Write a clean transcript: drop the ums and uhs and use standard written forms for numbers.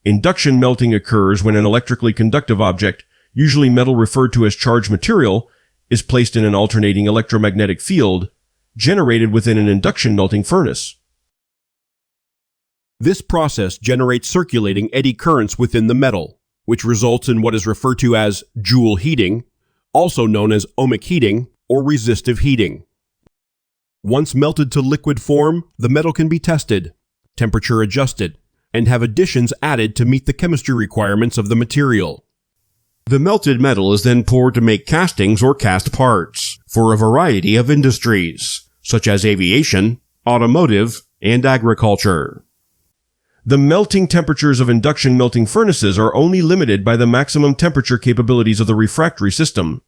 Induction melting occurs when an electrically conductive object, usually metal referred to as charged material, is placed in an alternating electromagnetic field generated within an induction melting furnace. This process generates circulating eddy currents within the metal, which results in what is referred to as Joule heating, also known as ohmic heating or resistive heating. Once melted to liquid form, the metal can be tested, temperature adjusted, and have additions added to meet the chemistry requirements of the material. The melted metal is then poured to make castings or cast parts for a variety of industries, such as aviation, automotive, and agriculture. The melting temperatures of induction melting furnaces are only limited by the maximum temperature capabilities of the refractory system.